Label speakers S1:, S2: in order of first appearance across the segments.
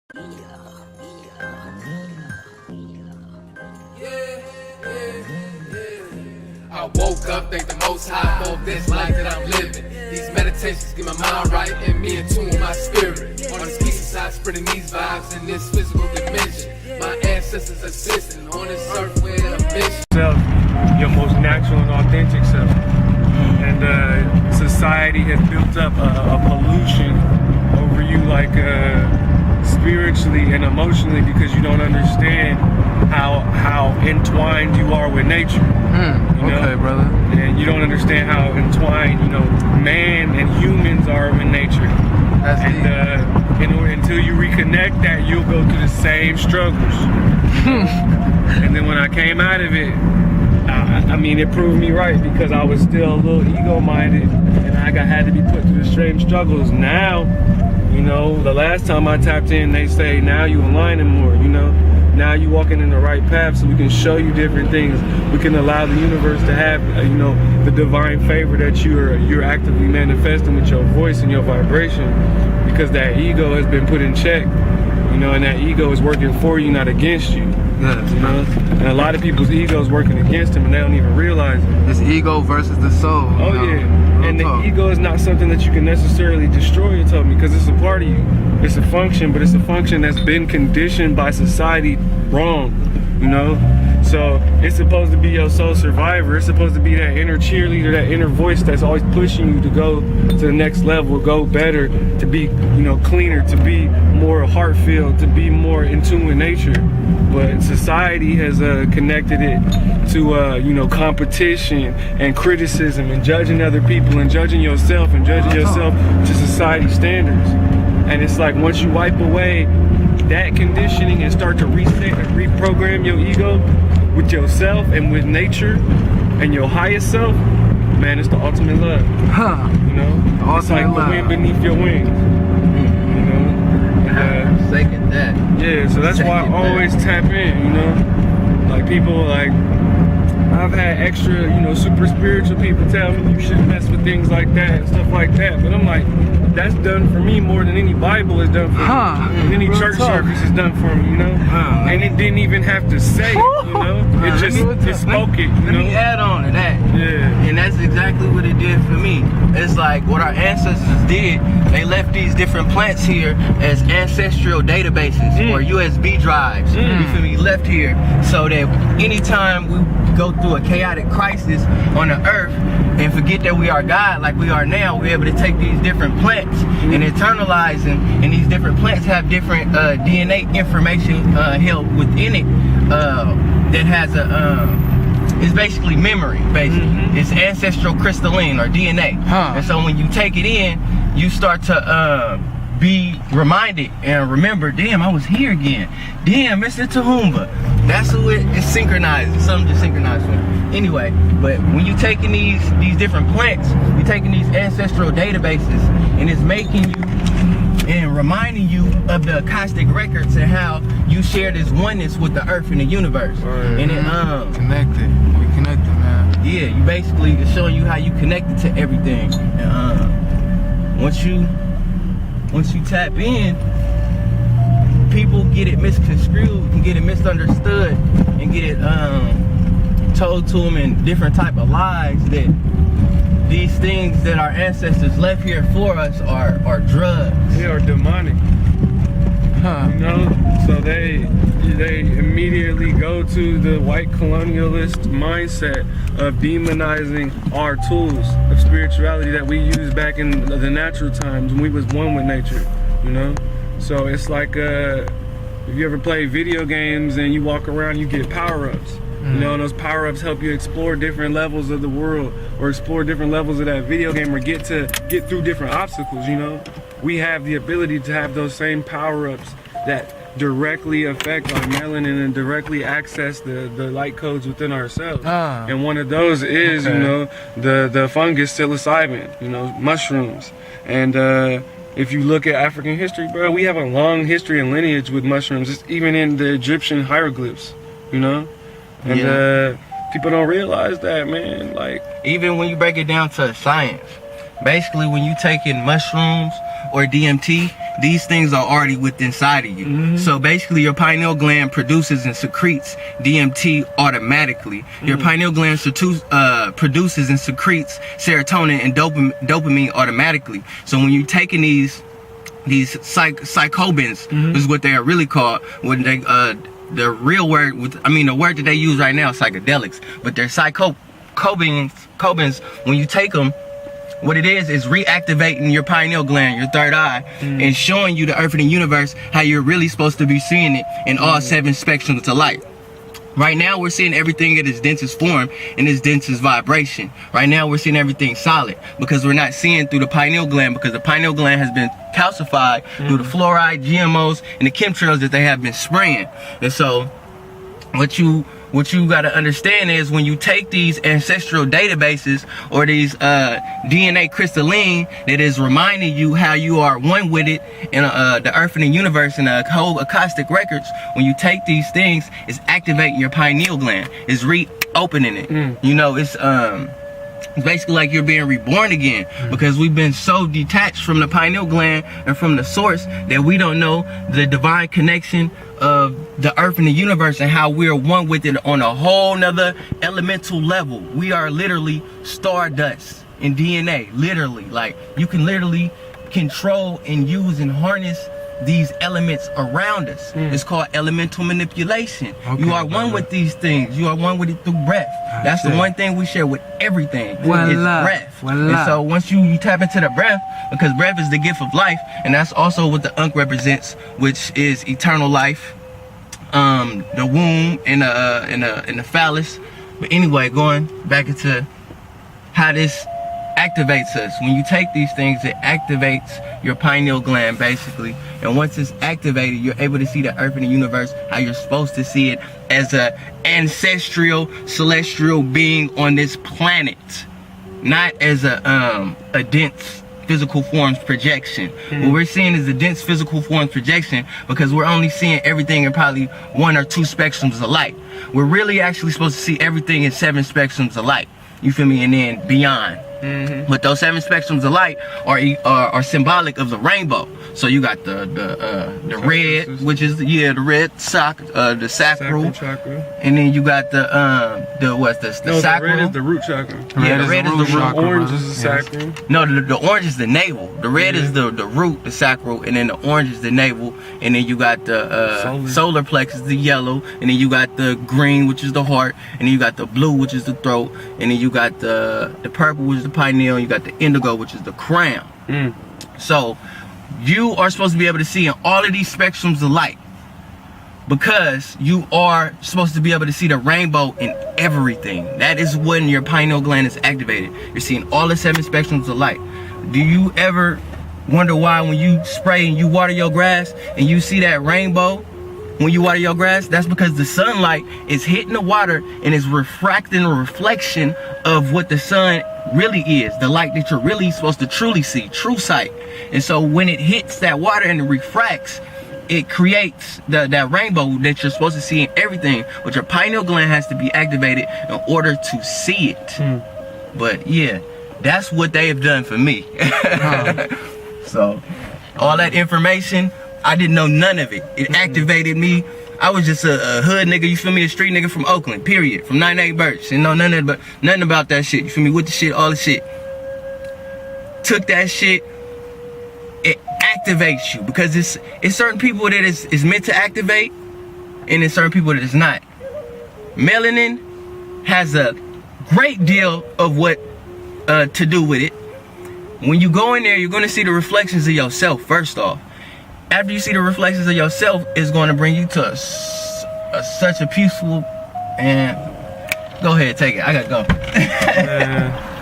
S1: I woke up, thank the Most High for this life that I'm living. These meditations get my mind right and me in tune with my spirit. On this peace side, spreading these vibes in this physical dimension. My ancestors assisting on this earth with a mission.
S2: Your most natural and authentic self. And society has built up a pollution over you, like spiritually and emotionally, because you don't understand how entwined you are with nature. You know?
S3: Okay, brother.
S2: And you don't understand how entwined, man and humans are with nature.
S3: That's
S2: until you reconnect that, you'll go through the same struggles. And then when I came out of it, I mean, it proved me right, because I was still a little ego-minded, and I had to be put through the same struggles. Now, the last time I tapped in, they say now you aligning more, Now you walking in the right path, so we can show you different things. We can allow the universe to have, the divine favor that you're actively manifesting with your voice and your vibration, because that ego has been put in check, and that ego is working for you, not against you.
S3: Yes.
S2: And a lot of people's ego is working against them, and they don't even realize it.
S3: It's ego versus the soul.
S2: Oh yeah, and the ego is not something that you can necessarily destroy, you told me, because it's a part of you. It's a function, but it's a function that's been conditioned by society wrong, So it's supposed to be your soul survivor. It's supposed to be that inner cheerleader, that inner voice that's always pushing you to go to the next level, go better, to be, cleaner, to be more heart-filled, to be more in tune with nature. But society has connected it to, competition and criticism and judging other people and judging yourself to society standards. And it's like, once you wipe away that conditioning and start to reset and reprogram your ego with yourself and with nature and your highest self, man, it's the ultimate love. It's like the wind beneath your wings.
S3: Second that.
S2: Yeah, so that's why I always tap in, Like people I've had extra, super spiritual people tell me you shouldn't mess with things like that and stuff like that. But I'm like, that's done for me more than any Bible has done for me. And any church service has done for me, And it didn't even have to say it, It just spoke it,
S4: Let me add on to that.
S2: Yeah.
S4: And that's exactly what it did for me. It's like what our ancestors did. They left these different plants here as ancestral databases or USB drives. You feel me? Left here so that anytime we go through a chaotic crisis on the earth and forget that we are God like we are now, we're able to take these different plants and internalize them, and these different plants have different DNA information held within it that has it's basically memory, basically. It's ancestral crystalline or DNA. And so when you take it in, you start to be reminded and remember, damn, I was here again. Damn, Mr. Tahumba. That's who it's synchronized. It's something to synchronize with. Anyway, but when you're taking these different plants, you're taking these ancestral databases, and it's making you and reminding you of the Akashic records and how you share this oneness with the earth and the universe. And it
S3: connected. We connected, man.
S4: Yeah, you basically, it's showing you how you connected to everything. And once you tap in, people get it misconstrued and get it misunderstood and get it told to them in different type of lies that these things that our ancestors left here for us are drugs.
S2: They are demonic. So they immediately go to the white colonialist mindset of demonizing our tools of spirituality that we used back in the natural times when we was one with nature, So it's like if you ever play video games and you walk around, you get power-ups. And those power-ups help you explore different levels of the world, or explore different levels of that video game, or get through different obstacles, We have the ability to have those same power-ups that directly affect our melanin and directly access the light codes within ourselves. And one of those is, the fungus psilocybin, mushrooms. And if you look at African history, bro, we have a long history and lineage with mushrooms. It's even in the Egyptian hieroglyphs, And people don't realize that, man. Like,
S4: even when you break it down to science, basically when you take in mushrooms or DMT, these things are already within inside of you. So basically your pineal gland produces and secretes DMT automatically. Your pineal gland produces and secretes serotonin and dopamine automatically. So when you're taking these psychobins, is what they are really called. When they the real word, the word that they use right now is psychedelics, but they're psychobins. When you take them, what it is reactivating your pineal gland, your third eye, and showing you the earth and the universe how you're really supposed to be seeing it in all 7 spectrums of light. Right now, we're seeing everything in its densest form, in its densest vibration. Right now, we're seeing everything solid because we're not seeing through the pineal gland, because the pineal gland has been calcified through the fluoride, GMOs, and the chemtrails that they have been spraying. And so, what you got to understand is when you take these ancestral databases or these DNA crystalline that is reminding you how you are one with it in the earth and the universe and the whole acoustic records, when you take these things, it's activating your pineal gland, it's reopening it. You know, it's basically like you're being reborn again, because we've been so detached from the pineal gland and from the source that we don't know the divine connection of the earth and the universe and how we're one with it on a whole nother elemental level. We are literally stardust in DNA, literally. Like, you can literally control and use and harness these elements around us. It's called elemental manipulation. You are one with these things. You are one with it through breath. That's the one thing we share with everything. It's breath. And so once you tap into the breath, because breath is the gift of life, and that's also what the Ankh represents, which is eternal life, the womb and the phallus. But anyway, going back into how this activates us. When you take these things, it activates your pineal gland basically, and once it's activated, you're able to see the earth and the universe how you're supposed to see it, as a ancestral celestial being on this planet, not as a dense physical forms projection. What we're seeing is the dense physical forms projection because we're only seeing everything in probably 1 or 2 spectrums of light. We're really actually supposed to see everything in 7 spectrums of light. You feel me? And then beyond. But those 7 spectrums of light are symbolic of the rainbow. So you got the red, which is the red the sacral chakra, and then you got the sacral.
S2: The red is the root chakra.
S4: Yeah, the red is the root.
S2: The orange is the sacral.
S4: No, the orange is the navel. The red is the root, the sacral, and then the orange is the navel, and then you got the solar plexus, the yellow, and then you got the green, which is the heart, and then you got the blue, which is the throat, and then you got the purple, which is the pineal, and you got the indigo, which is the crown. So you are supposed to be able to see in all of these spectrums of light, because you are supposed to be able to see the rainbow in everything. That is when your pineal gland is activated. You're seeing all the 7 spectrums of light. Do you ever wonder why when you spray and you water your grass and you see that rainbow when you water your grass? That's because the sunlight is hitting the water and is refracting a reflection of what the sun really is, the light that you're really supposed to truly see, true sight. And so when it hits that water and it refracts, it creates that rainbow that you're supposed to see in everything, but your pineal gland has to be activated in order to see it. But yeah, that's what they have done for me. So all that information, I didn't know none of it. It activated me. I was just a hood nigga, you feel me, a street nigga from Oakland, period, from 98 Birch. Didn't know nothing about that shit, you feel me, with the shit, all the shit. Took that shit, it activates you, because it's certain people that is meant to activate, and it's certain people that it's not. Melanin has a great deal of what to do with it. When you go in there, you're gonna see the reflections of yourself, first off. After you see the reflections of yourself, it's going to bring you to such a peaceful, and go ahead, take it. I gotta go.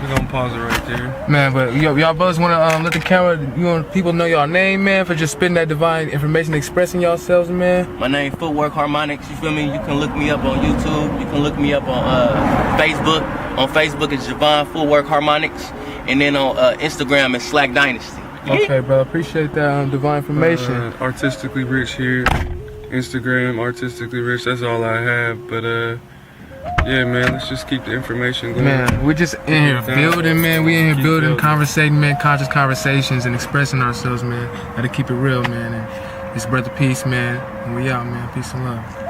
S2: We're gonna pause it right there.
S3: Man, but y'all brothers want to let the camera, people know y'all name, man, for just spitting that divine information, expressing yourselves, man.
S4: My name Footwork Harmonics. You feel me? You can look me up on YouTube. You can look me up on Facebook. On Facebook, it's Javon Footwork Harmonics, and then on Instagram, it's Slack Dynasty.
S3: Okay, bro. Appreciate that divine information.
S2: Artistically Rich here. Instagram, Artistically Rich. That's all I have. But Yeah, man, let's just keep the information going.
S3: Man, we're just in here building, man. We in here building, conversating, man, conscious conversations and expressing ourselves, man. Gotta keep it real, man. And it's Brother Peace, man. And we out, man. Peace and love.